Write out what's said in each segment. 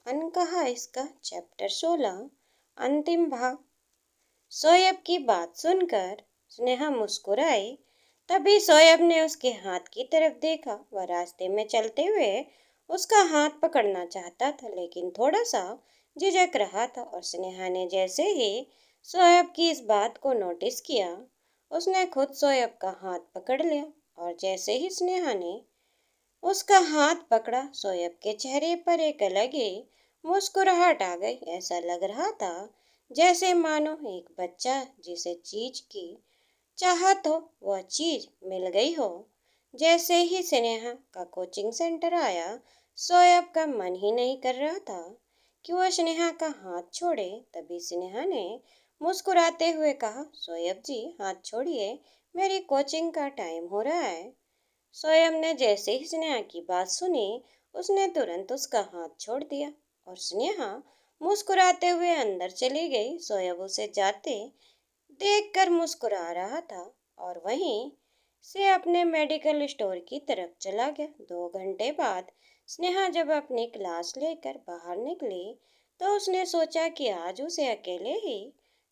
अनकहा इसका चैप्टर 16 अंतिम भाग। शोएब की बात सुनकर स्नेहा मुस्कुराई। तभी शोएब ने उसके हाथ की तरफ देखा। वह रास्ते में चलते हुए उसका हाथ पकड़ना चाहता था, लेकिन थोड़ा सा झिझक रहा था। और स्नेहा ने जैसे ही शोएब की इस बात को नोटिस किया, उसने खुद शोएब का हाथ पकड़ लिया। और जैसे ही स्नेहा ने उसका हाथ पकड़ा, शोएब के चेहरे पर एक अलग ही मुस्कुराहट आ गई। ऐसा लग रहा था जैसे मानो एक बच्चा जिसे चीज की चाहत हो, वह चीज मिल गई हो। जैसे ही स्नेहा का कोचिंग सेंटर आया, शोएब का मन ही नहीं कर रहा था कि वह स्नेहा का हाथ छोड़े। तभी स्नेहा ने मुस्कुराते हुए कहा, शोएब जी हाथ छोड़िए, मेरी कोचिंग का टाइम हो रहा है। शोएब ने जैसे ही स्नेहा की बात सुनी, उसने तुरंत उसका हाथ छोड़ दिया और स्नेहा मुस्कुराते हुए अंदर चली गई। शोएब उसे जाते देखकर मुस्कुरा रहा था और वहीं से अपने मेडिकल स्टोर की तरफ चला गया। 2 घंटे बाद स्नेहा जब अपनी क्लास लेकर बाहर निकली, तो उसने सोचा कि आज उसे अकेले ही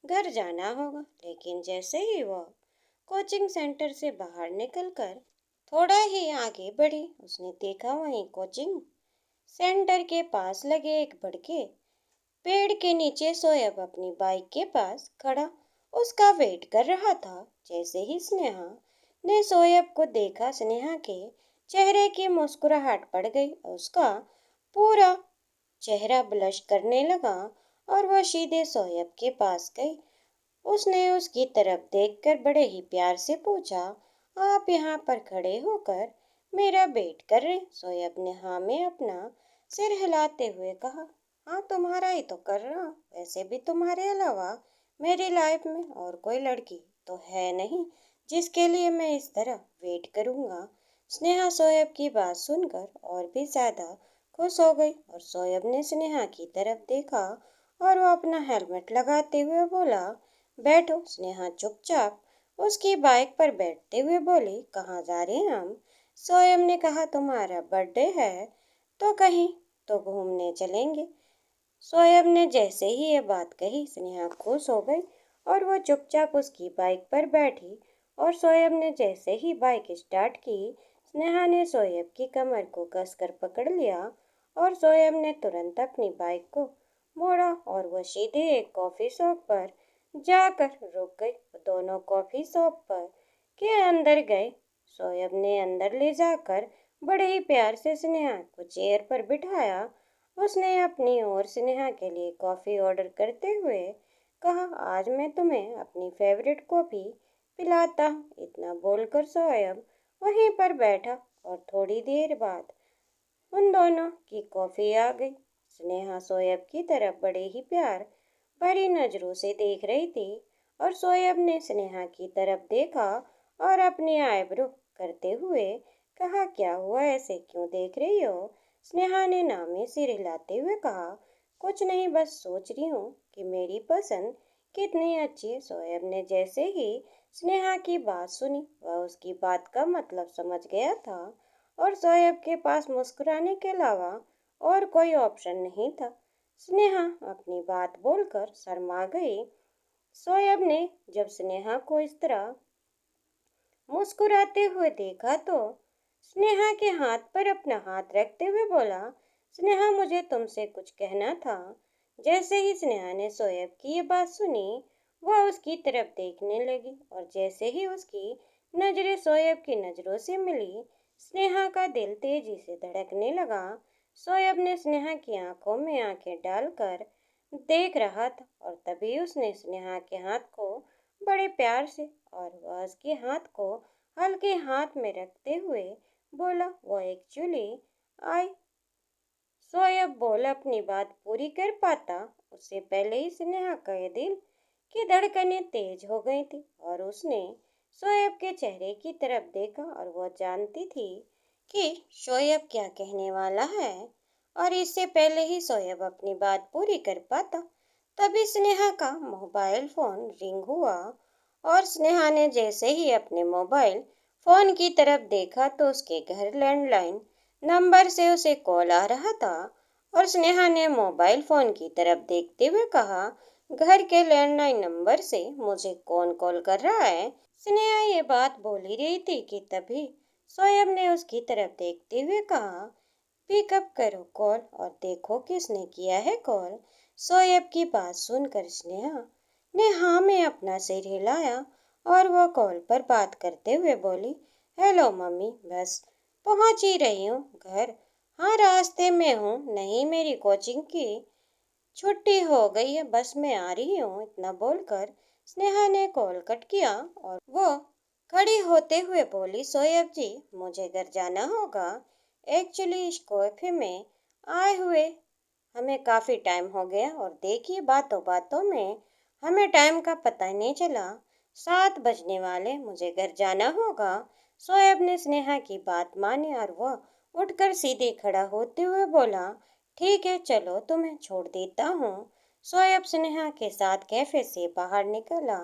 घर जाना होगा। लेकिन जैसे ही वह कोचिंग सेंटर से बाहर निकलकर थोड़ा ही आगे बढ़ी, उसने देखा वहीं कोचिंग सेंटर के पास लगे एक बड़के पेड़ के नीचे शोएब अपनी बाइक के पास खड़ा उसका वेट कर रहा था। जैसे ही स्नेहा ने शोएब को देखा, स्नेहा के चेहरे की मुस्कुराहट पड़ गई और उसका पूरा चेहरा ब्लश करने लगा और वह सीधे शोएब के पास गई। उसने उसकी तरफ देखकर बड़े ही प्यार से पूछा, आप यहाँ पर खड़े होकर मेरा वेट कर रहे? शोएब ने हाँ में अपना सिर हिलाते हुए कहा, हाँ तुम्हारा ही तो कर रहा हूँ। वैसे भी तुम्हारे अलावा मेरी लाइफ में और कोई लड़की तो है नहीं जिसके लिए मैं इस तरह वेट करूँगा। स्नेहा शोएब की बात सुनकर और भी ज्यादा खुश हो गई और शोएब ने स्नेहा की तरफ देखा और वो अपना हेलमेट लगाते हुए बोला, बैठो। स्नेहा चुपचाप उसकी बाइक पर बैठते हुए बोली, कहाँ जा रहे हैं हम? शोएब ने कहा, तुम्हारा बर्थडे है तो कहीं तो घूमने चलेंगे। शोएब ने जैसे ही ये बात कही, स्नेहा खुश हो गई और वो चुपचाप उसकी बाइक पर बैठी। और शोएब ने जैसे ही बाइक स्टार्ट की, स्नेहा ने शोएब की कमर को कसकर पकड़ लिया और शोएब ने तुरंत अपनी बाइक को मोड़ा और वह सीधे एक कॉफी शॉप पर जाकर रुक गई। दोनों कॉफी शॉप पर के अंदर गए। शोएब ने अंदर ले जाकर बड़े ही प्यार से स्नेहा को चेयर पर बिठाया। उसने अपनी ओर स्नेहा के लिए कॉफी ऑर्डर करते हुए कहा, आज मैं तुम्हें अपनी फेवरेट कॉफी पिलाता हूँ। इतना बोलकर शोएब वहीं पर बैठा और थोड़ी देर बाद उन दोनों की कॉफी आ गई। स्नेहा शोएब की तरफ बड़े ही प्यार भरी नजरों से देख रही थी और शोएब ने स्नेहा की तरफ देखा और अपनी आईब्रो करते हुए कहा, क्या हुआ, ऐसे क्यों देख रही हो? स्नेहा ने नामे सिर हिलाते हुए कहा, कुछ नहीं, बस सोच रही हूँ कि मेरी पसंद कितनी अच्छी है। शोएब ने जैसे ही स्नेहा की बात सुनी, वह उसकी बात का मतलब समझ गया था और शोएब के पास मुस्कुराने के अलावा और कोई ऑप्शन नहीं था। स्नेहा अपनी बात बोलकर शर्मा गई। शोएब ने जब स्नेहा को इस तरह मुस्कुराते हुए देखा, तो स्नेहा के हाथ पर अपना हाथ रखते हुए बोला, स्नेहा मुझे तुमसे कुछ कहना था। जैसे ही स्नेहा ने शोएब की ये बात सुनी, वह उसकी तरफ देखने लगी और जैसे ही उसकी नजरें शोएब की नजरों से मिली, स्नेहा का दिल तेजी से धड़कने लगा। शोएब ने स्नेहा की आंखों में आंखें डालकर देख रहा था और तभी उसने स्नेहा के हाथ को बड़े प्यार से और वह उसके हाथ को हल्के हाथ में रखते हुए बोला, वो एक्चुअली आई। शोएब बोल अपनी बात पूरी कर पाता उससे पहले ही स्नेहा का ये दिल की धड़कनें तेज हो गई थी और उसने शोएब के चेहरे की तरफ देखा और वह जानती थी कि शोएब क्या कहने वाला है। और इससे पहले ही शोएब अपनी बात पूरी कर पाता, तभी स्नेहा का मोबाइल फोन रिंग हुआ और स्नेहा ने जैसे ही अपने मोबाइल फोन की तरफ देखा, तो उसके घर लैंडलाइन नंबर से उसे कॉल आ रहा था और स्नेहा ने मोबाइल फोन की तरफ देखते हुए कहा, घर के लैंडलाइन नंबर से मुझे कौन कॉल कर रहा है? स्नेहा ये बात बोल ही रही थी कि तभी शोएब ने उसकी तरफ देखते हुए कहा, पिकअप करो कॉल और देखो किसने किया है कॉल। शोएब की बात सुनकर स्नेहा ने हाँ में अपना सिर हिलाया और वह कॉल पर बात करते हुए बोली, हेलो मम्मी, बस पहुंच ही रही हूँ घर। हाँ, रास्ते में हूँ। नहीं, मेरी कोचिंग की छुट्टी हो गई है, बस मैं आ रही हूँ। इतना बोलकर स्नेहा ने कॉल कट किया और वो खड़ी होते हुए बोली, शोएब जी, मुझे घर जाना होगा। एक्चुअली इस कैफे में आए हुए हमें काफी टाइम हो गया और देखिए बातों बातों में हमें टाइम का पता ही नहीं चला। 7 बजने वाले, मुझे घर जाना होगा। शोएब ने स्नेहा की बात मानी और वह उठकर सीधे खड़ा होते हुए बोला, ठीक है, चलो तुम्हें छोड़ देता हूँ। शोएब स्नेहा के साथ कैफे से बाहर निकला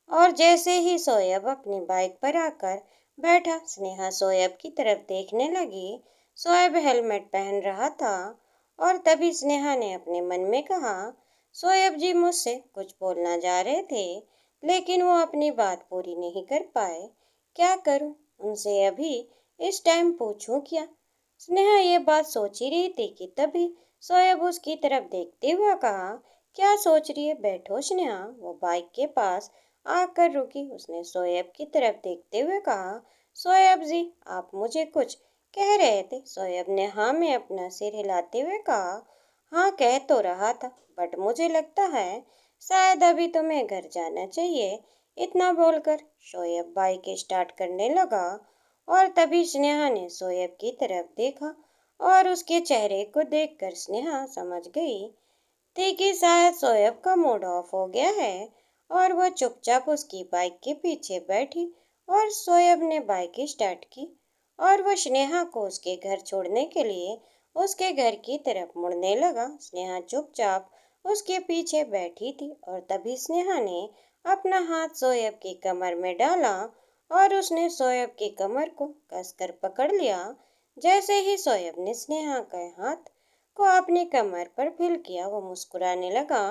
और जैसे ही शोएब अपनी बाइक पर आकर बैठा, स्नेहा शोएब की तरफ देखने लगी। शोएब हेलमेट पहन रहा था और तभी स्नेहा ने अपने मन में कहा, शोएब जी मुझसे कुछ बोलना जा रहे थे, लेकिन वो अपनी बात पूरी नहीं कर पाए। क्या करूं? उनसे अभी इस टाइम पूछूं क्या? स्नेहा ये बात सोच ही रही थी कि तभी शोएब उसकी तरफ देखते हुए कहा, क्या सोच रही है? बैठो स्नेहा। वो बाइक के पास आकर रुकी। उसने शोएब की तरफ देखते हुए कहा, शोएब जी, आप मुझे कुछ कह रहे थे? शोएब ने हाँ में अपना सिर हिलाते हुए कहा, हाँ, कह तो रहा था, बट मुझे लगता है शायद अभी तुम्हें घर जाना चाहिए। इतना बोलकर शोएब बाइक स्टार्ट करने लगा और तभी स्नेहा ने शोएब की तरफ देखा और उसके चेहरे को देखकर स्नेहा समझ गई थी कि शायद शोएब का मूड ऑफ हो गया है और वह चुपचाप उसकी बाइक के पीछे बैठी और शोएब ने बाइक स्टार्ट की और वह स्नेहा को उसके घर छोड़ने के लिए उसके घर की तरफ मुड़ने लगा। स्नेहा चुपचाप उसके पीछे बैठी थी और तभी स्नेहा ने अपना हाथ शोएब की कमर में डाला और उसने शोएब की कमर को कसकर पकड़ लिया। जैसे ही शोएब ने स्नेहा के हाथ को अपनी कमर पर फील किया, वो मुस्कुराने लगा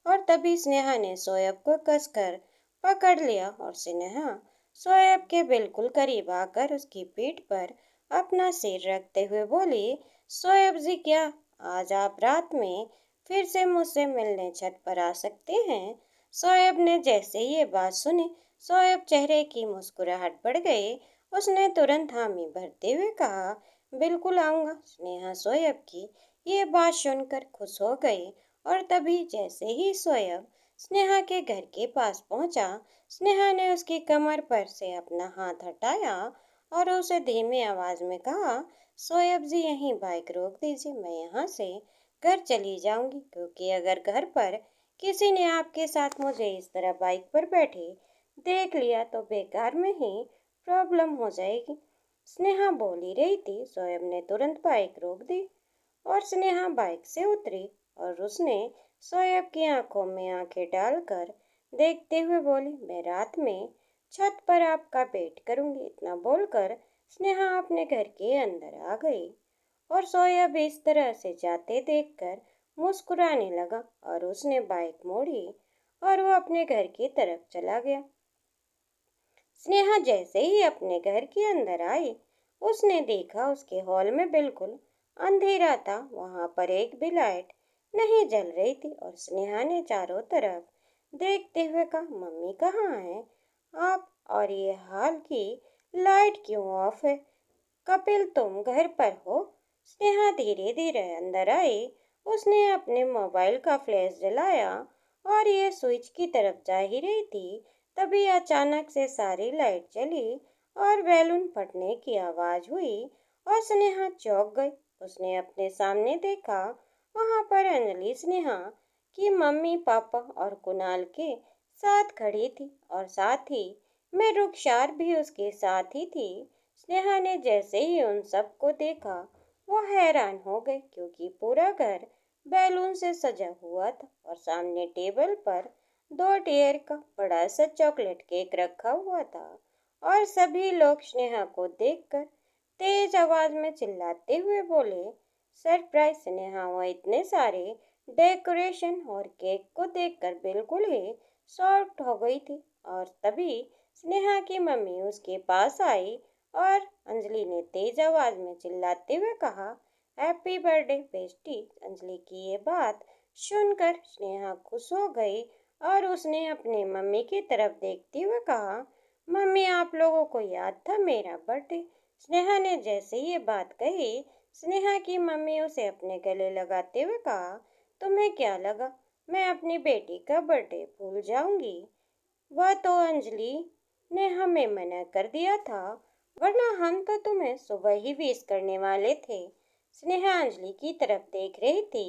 और तभी स्नेहा ने शोएब को कसकर पकड़ लिया और स्नेहा शोएब के बिल्कुल करीब आकर उसकी पीठ पर अपना सिर रखते हुए बोली, शोएब जी, क्या आज आप रात में फिर से मुझसे मिलने छत पर आ सकते हैं? शोएब ने जैसे ही ये बात सुनी, शोएब चेहरे की मुस्कुराहट बढ़ गई। उसने तुरंत हामी भरते हुए कहा, बिल्कुल आऊंगा। स्नेहा शोएब की ये बात सुनकर खुश हो गई और तभी जैसे ही शोएब स्नेहा के घर के पास पहुंचा, स्नेहा ने उसकी कमर पर से अपना हाथ हटाया और उसे धीमी आवाज में कहा, शोएब जी, यहीं बाइक रोक दीजिए, मैं यहाँ से घर चली जाऊंगी, क्योंकि अगर घर पर किसी ने आपके साथ मुझे इस तरह बाइक पर बैठे देख लिया तो बेकार में ही प्रॉब्लम हो जाएगी। स्नेहा बोल ही रही थी, शोएब ने तुरंत बाइक रोक दी और स्नेहा बाइक से उतरी और उसने शोएब की आंखों में आंखें डालकर देखते हुए बोली, मैं रात में छत पर आपका वेट करूंगी। इतना बोलकर स्नेहा अपने घर के अंदर आ गई और शोएब इस तरह से जाते देखकर मुस्कुराने लगा और उसने बाइक मोड़ी और वो अपने घर की तरफ चला गया। स्नेहा जैसे ही अपने घर के अंदर आई, उसने देखा उसके हॉल में बिल्कुल अंधेरा था। वहां पर एक भी लाइट नहीं जल रही थी और स्नेहा ने चारों तरफ देखते हुए कहा, मम्मी कहाँ है आप? और ये हाल की लाइट क्यों ऑफ है? कपिल, तुम घर पर हो? स्नेहा धीरे धीरे अंदर आई। उसने अपने मोबाइल का फ्लैश जलाया और ये स्विच की तरफ जा ही रही थी, तभी अचानक से सारी लाइट चली और बैलून फटने की आवाज हुई और स्नेहा चौंक गई। उसने अपने सामने देखा, वहां पर अंजलि स्नेहा की मम्मी पापा और कुणाल के साथ खड़ी थी और साथ ही में रुखसार भी उसके साथ ही थी। स्नेहा ने जैसे ही उन सबको देखा, वो हैरान हो गई, क्योंकि पूरा घर बैलून से सजा हुआ था और सामने टेबल पर 2 टियर का बड़ा सा चॉकलेट केक रखा हुआ था और सभी लोग स्नेहा को देखकर तेज आवाज में चिल्लाते हुए बोले, सरप्राइज स्नेहा वो इतने सारे डेकोरेशन और केक को देखकर बिल्कुल ही शॉक्ड हो गई थी। और तभी स्नेहा की मम्मी उसके पास आई और अंजलि ने तेज आवाज में चिल्लाते हुए कहा, हैप्पी बर्थडे बेस्टी। अंजलि की ये बात सुनकर स्नेहा खुश हो गई और उसने अपनी मम्मी की तरफ देखते हुए कहा, मम्मी आप लोगों को याद था मेरा बर्थडे। स्नेहा ने जैसे ये बात कही, स्नेहा की मम्मी उसे अपने गले लगाते हुए कहा, तुम्हें क्या लगा मैं अपनी बेटी का बर्थडे भूल जाऊंगी? वह तो अंजलि ने हमें मना कर दिया था, वरना हम तो तुम्हें सुबह ही विश करने वाले थे। स्नेहा अंजलि की तरफ देख रही थी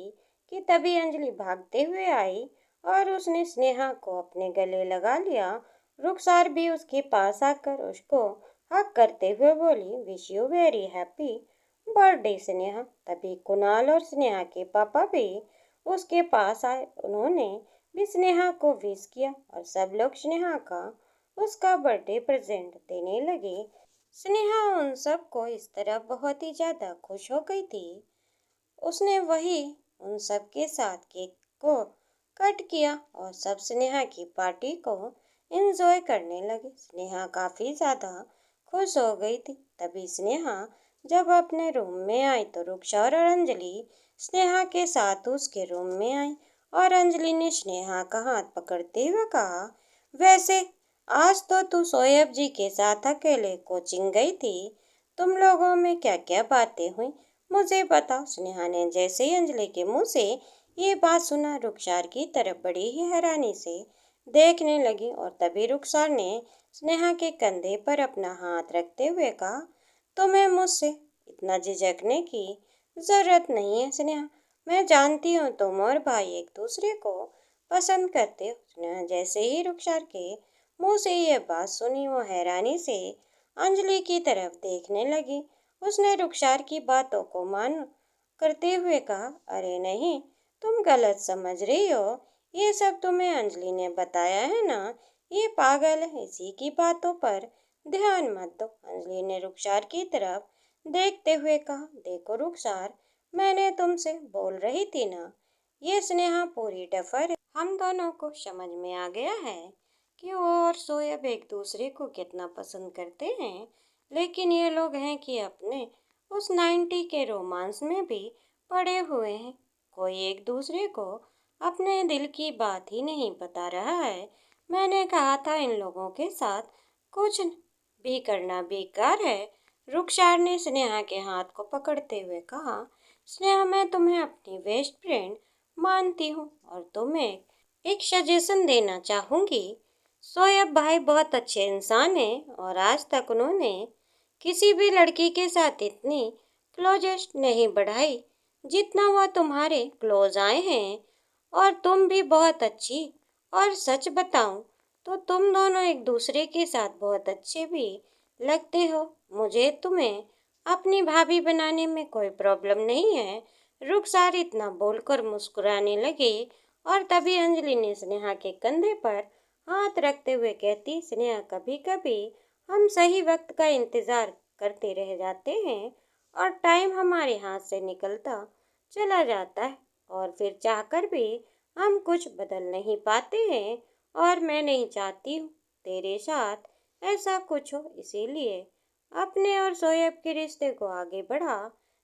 कि तभी अंजलि भागते हुए आई और उसने स्नेहा को अपने गले लगा लिया। रुखसार भी उसके पास आकर उसको हक करते हुए बोली, wish you very happy birthday Sneha. तभी कुणाल और स्नेहा के पापा भी उसके पास आए। उन्होंने भी स्नेहा को विश किया और सब लोग स्नेहा का उसका बर्थडे प्रेजेंट देने लगे। स्नेहा उन सबको इस तरह बहुत ही ज्यादा खुश हो गई थी। उसने वही उन सब के साथ केक को कट किया और सब स्नेहा की पार्टी को एंजॉय करने लगे। स्नेहा काफी ज्यादा खुश हो गई थी। तभी स्नेहा जब अपने रूम में आई तो रुखसार और अंजलि स्नेहा के साथ उसके रूम में आई और अंजलि ने स्नेहा का हाथ पकड़ते हुए कहा, वैसे आज तो तू शोएब जी के साथ अकेले कोचिंग गई थी, तुम लोगों में क्या क्या बातें हुई मुझे बताओ। स्नेहा ने जैसे ही अंजलि के मुंह से ये बात सुना, रुखसार की तरफ बड़ी ही हैरानी से देखने लगी और तभी रुखसार ने स्नेहा के कंधे पर अपना हाथ रखते हुए कहा, तुम्हें मुझसे इतना झिझकने की जरूरत नहीं है स्नेहा, मैं जानती हूँ तुम और भाई एक दूसरे को पसंद करते हो। स्नेहा जैसे ही रुखसार के मुंह से ये बात सुनी, वो हैरानी से अंजलि की तरफ देखने लगी। उसने रुखसार की बातों को मान करते हुए कहा, अरे नहीं, तुम गलत समझ रही हो, ये सब तुम्हें अंजलि ने बताया है ना, ये पागल है, इसी की बातों पर ध्यान मत दो। अंजलि ने रुखसार की तरफ देखते हुए कहा, देखो रुखसार, मैंने तुमसे बोल रही थी ना, ये स्नेहा पूरी डफर है। हम दोनों को समझ में आ गया है कि वो और शोएब एक दूसरे को कितना पसंद करते हैं, लेकिन ये लोग हैं कि अपने उस 90 के रोमांस में भी पड़े हुए हैं। कोई एक दूसरे को अपने दिल की बात ही नहीं बता रहा है। मैंने कहा था इन लोगों के साथ कुछ भी करना बेकार है। रुखसार ने स्नेहा के हाथ को पकड़ते हुए कहा, स्नेहा मैं तुम्हें अपनी बेस्ट फ्रेंड मानती हूँ और तुम्हें एक सजेशन देना चाहूंगी। शोएब भाई बहुत अच्छे इंसान हैं और आज तक उन्होंने किसी भी लड़की के साथ इतनी क्लोजेस्ट नहीं बढ़ाई जितना वह तुम्हारे क्लोज आए हैं। और तुम भी बहुत अच्छी, और सच बताऊं तो तुम दोनों एक दूसरे के साथ बहुत अच्छे भी लगते हो। मुझे तुम्हें अपनी भाभी बनाने में कोई प्रॉब्लम नहीं है। रुखसार इतना बोलकर मुस्कुराने लगे और तभी अंजलि ने स्नेहा के कंधे पर हाथ रखते हुए कहती, स्नेहा कभी कभी हम सही वक्त का इंतजार करते रह जाते हैं और टाइम हमारे हाथ से निकलता चला जाता है और फिर चाहकर भी हम कुछ बदल नहीं पाते हैं। और मैं नहीं चाहती हूँ तेरे साथ ऐसा कुछ हो, इसीलिए अपने और शोएब के रिश्ते को आगे बढ़ा।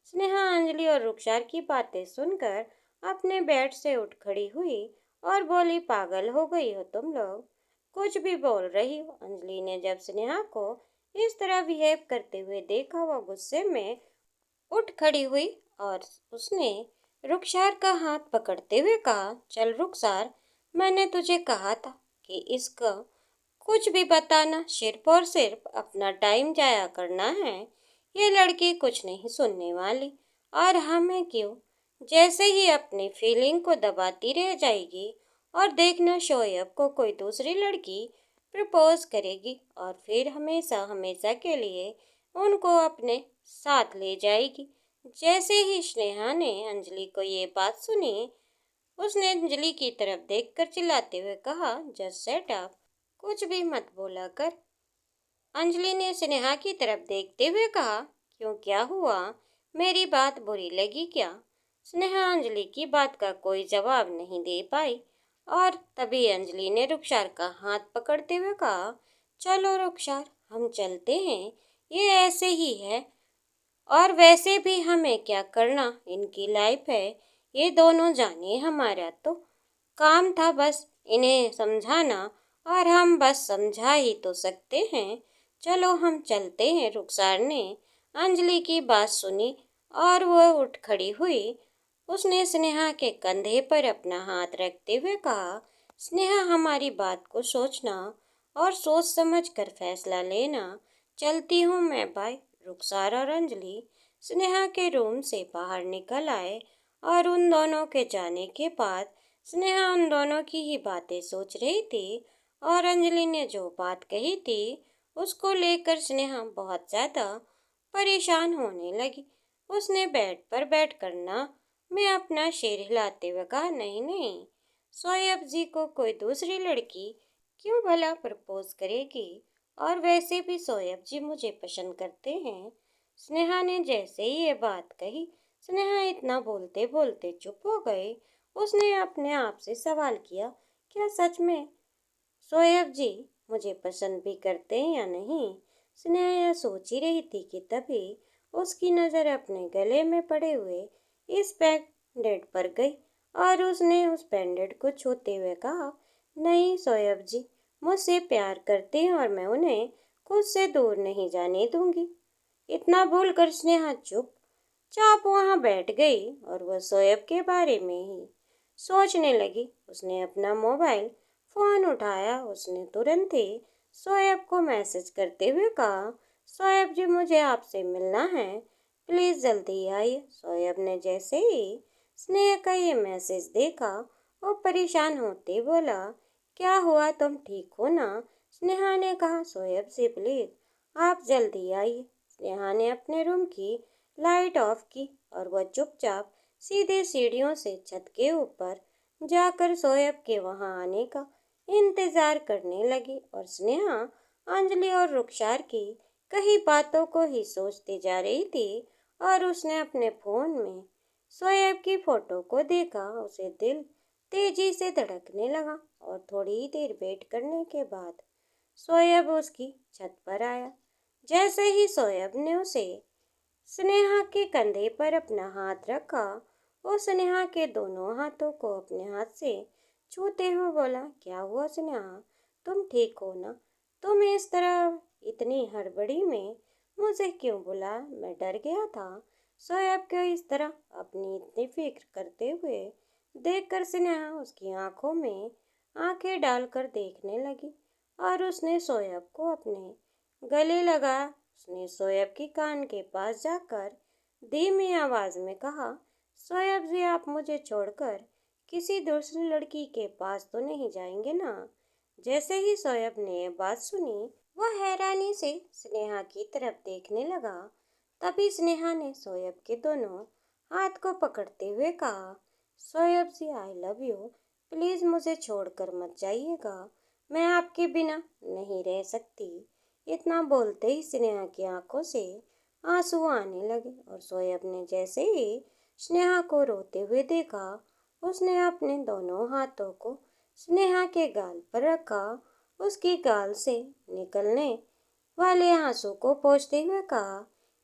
स्नेहा अंजलि और रुखसार की बातें सुनकर अपने बेड से उठ खड़ी हुई और बोली, पागल हो गई हो तुम लोग, कुछ भी बोल रही हो। अंजलि ने जब स्नेहा को इस तरह बिहेव करते हुए देखा, वह गुस्से में उठ खड़ी हुई और उसने रुखसार का हाथ पकड़ते हुए कहा, चल रुखसार, मैंने तुझे कहा था कि इसका कुछ भी बताना सिर्फ और सिर्फ अपना टाइम जाया करना है। ये लड़की कुछ नहीं सुनने वाली और हमें क्यों जैसे ही अपनी फीलिंग को दबाती रह जाएगी और देखना शोएब को कोई दूसरी लड़की प्रपोज करेगी और फिर हमेशा हमेशा के लिए उनको अपने साथ ले जाएगी। जैसे ही स्नेहा ने अंजलि को ये बात सुनी, उसने अंजलि की तरफ देखकर चिल्लाते हुए कहा, जस्ट सेट अप, कुछ भी मत बोला कर। अंजलि ने स्नेहा की तरफ देखते हुए कहा, क्यों क्या हुआ, मेरी बात बुरी लगी क्या? स्नेहा अंजलि की बात का कोई जवाब नहीं दे पाई और तभी अंजलि ने रुखसार का हाथ पकड़ते हुए कहा, चलो रुखसार, हम चलते हैं। ये ऐसे ही है और वैसे भी हमें क्या करना, इनकी लाइफ है, ये दोनों जाने। हमारा तो काम था बस इन्हें समझाना और हम बस समझा ही तो सकते हैं। चलो हम चलते हैं। रुखसार ने अंजलि की बात सुनी और वह उठ खड़ी हुई। उसने स्नेहा के कंधे पर अपना हाथ रखते हुए कहा, स्नेहा, हमारी बात को सोचना और सोच समझ कर फैसला लेना। चलती हूँ मैं, बाय। रुखसार और अंजलि स्नेहा के रूम से बाहर निकल आए और उन दोनों के जाने के बाद स्नेहा उन दोनों की ही बातें सोच रही थी और अंजलि ने जो बात कही थी उसको लेकर स्नेहा बहुत ज्यादा परेशान होने लगी। उसने बेड पर बैठकर ना मैं अपना सिर हिलाते हुए कहा, नहीं नहीं, शोएब जी को कोई दूसरी लड़की क्यों भला प्रपोज करेगी, और वैसे भी शोएब जी मुझे पसंद करते हैं। स्नेहा ने जैसे ही ये बात कही, स्नेहा इतना बोलते बोलते चुप हो गई। उसने अपने आप से सवाल किया, क्या सच में शोएब जी मुझे पसंद भी करते हैं या नहीं? स्नेहा यह सोच ही रही थी कि तभी उसकी नज़र अपने गले में पड़े हुए इस बैंडेड पर गई और उसने उस बैंडेड को छूते हुए कहा, नहीं शोएब जी मुझसे प्यार करते हैं और मैं उन्हें खुद से दूर नहीं जाने दूंगी। इतना बोलकर स्नेहा चुपचाप वहां बैठ गई और वह शोएब के बारे में ही सोचने लगी। उसने अपना मोबाइल फोन उठाया। उसने तुरंत ही शोएब को मैसेज करते हुए कहा, शोएब जी मुझे आपसे मिलना है, प्लीज जल्दी आइए। शोएब ने जैसे ही स्नेहा का ये मैसेज देखा वो परेशान होते बोला, क्या हुआ, तुम ठीक हो ना? स्नेहा ने कहा, शोएब से प्लीज आप जल्दी आइए। स्नेहा ने अपने रूम की लाइट ऑफ की और वह चुपचाप सीधे सीढ़ियों से छत के ऊपर जाकर शोएब के वहां आने का इंतजार करने लगी और स्नेहा अंजलि और रुखसार की कई बातों को ही सोचती जा रही थी और उसने अपने फोन में शोएब की फोटो को देखा। उसे दिल तेजी से धड़कने लगा और थोड़ी ही देर वेट करने के बाद शोएब उसकी छत पर आया। जैसे ही शोएब ने उसे स्नेहा के कंधे पर अपना हाथ रखा, वो स्नेहा के दोनों हाथों को अपने हाथ से छूते हुए बोला, क्या हुआ स्नेहा, तुम ठीक हो ना? तुम इस तरह इतनी हड़बड़ी में मुझे क्यों बुला? मैं डर गया था। शोएब को इस तरह अपनी इतनी फिक्र करते हुए देखकर स्नेहा उसकी आंखों में आंखें डालकर देखने लगी और उसने शोएब को अपने गले लगा। उसने शोएब की कान के पास जाकर धीमी आवाज में कहा, शोएब जी आप मुझे छोड़कर किसी दूसरी लड़की के पास तो नहीं जाएंगे ना? जैसे ही शोएब ने ये बात सुनी वह हैरानी से स्नेहा की तरफ देखने लगा। तभी स्नेहा ने शोएब के दोनों हाथ को पकड़ते हुए कहा, शोएब जी आई लव यू, प्लीज मुझे छोड़कर मत जाइएगा, मैं आपके बिना नहीं रह सकती। इतना बोलते ही स्नेहा की आंखों से आंसू आने लगे और शोएब ने जैसे ही स्नेहा को रोते हुए देखा, उसने अपने दोनों हाथों को स्नेहा के गाल पर रखा। उसकी गाल से निकलने वाले आंसू को पोंछते हुए कहा,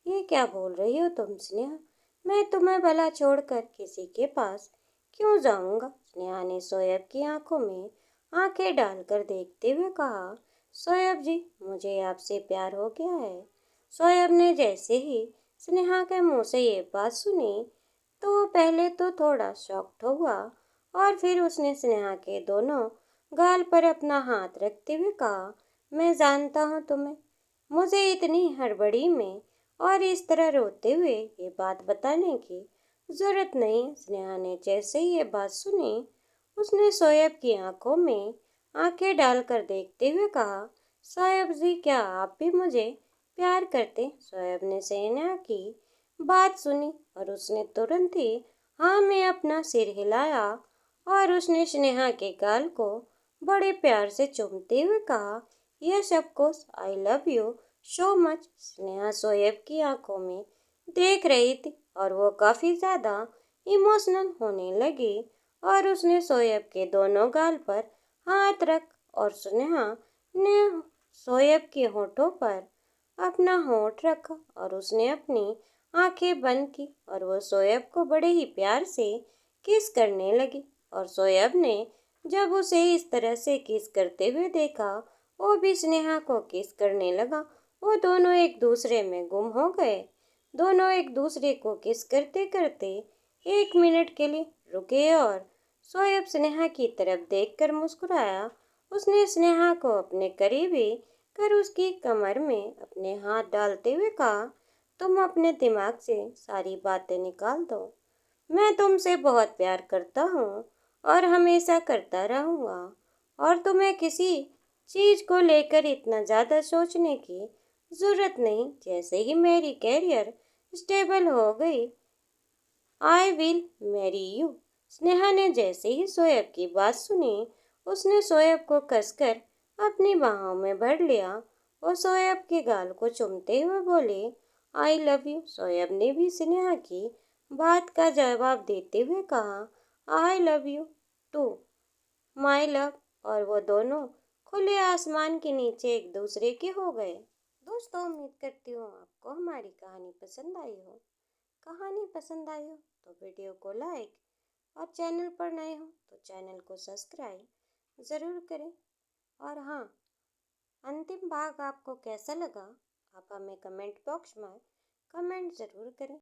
ये क्या बोल रही हो तुम स्नेहा? मैं तुम्हें भला छोड़कर किसी के पास क्यों जाऊंगा? स्नेहा ने शोएब की आंखों में आंखें डालकर देखते हुए कहा, शोएब जी मुझे आपसे प्यार हो गया है। शोएब ने जैसे ही स्नेहा के मुंह से ये बात सुनी तो वो पहले तो थोड़ा शॉक्ड हुआ और फिर उसने स्नेहा के दोनों गाल पर अपना हाथ रखते हुए कहा, मैं जानता हूँ तुम्हें मुझे इतनी हड़बड़ी में और इस तरह रोते हुए ये बात बताने की जरूरत नहीं। स्नेहा ने जैसे ही ये बात सुनी उसने शोएब की आंखों में आंखें डालकर देखते हुए कहा, शोएब जी क्या आप भी मुझे प्यार करते? शोएब ने स्नेहा की बात सुनी और उसने तुरंत ही हाँ में अपना सिर हिलाया और उसने स्नेहा के गाल को बड़े प्यार से चूमते हुए कहा, yes of course I love you so much. Sneha Shoaib की आंखों में देख रही थी और वो काफ़ी ज़्यादा इमोशनल होने लगी और उसने शोएब के दोनों गाल पर हाथ रख और स्नेहा ने शोएब के होठों पर अपना होठ रखा और उसने अपनी आंखें बंद की और वो शोएब को बड़े ही प्यार से किस करने लगी और शोएब ने जब उसे इस तरह से किस करते हुए देखा, वो भी स्नेहा को किस करने लगा। वो दोनों एक दूसरे में गुम हो गए। दोनों एक दूसरे को किस करते करते 1 मिनट के लिए रुके और शोएब स्नेहा की तरफ देखकर मुस्कुराया। उसने स्नेहा को अपने करीबी कर उसकी कमर में अपने हाथ डालते हुए कहा, तुम अपने दिमाग से सारी बातें निकाल दो। मैं तुमसे बहुत प्यार करता हूँ और हमेशा करता रहूँगा और तुम्हें किसी चीज़ को लेकर इतना ज़्यादा सोचने की ज़रूरत नहीं। जैसे ही मेरी कैरियर स्टेबल हो गई, I will marry you. Sneha ने जैसे ही शोएब की बात सुनी, उसने शोएब को कसकर अपनी बाहों में भर लिया और शोएब के गाल को चूमते हुए बोले, आई लव यू। शोएब ने भी स्नेहा की बात का जवाब देते हुए कहा, I love you too my love. और वो दोनों खुले आसमान के नीचे एक दूसरे के हो गए। दोस्तों, उम्मीद करती हूँ आपको हमारी कहानी पसंद आई हो। कहानी पसंद आई हो तो वीडियो को लाइक और चैनल पर नए हो तो चैनल को सब्सक्राइब ज़रूर करें। और हाँ, अंतिम भाग आपको कैसा लगा, आप हमें कमेंट बॉक्स में कमेंट ज़रूर करें।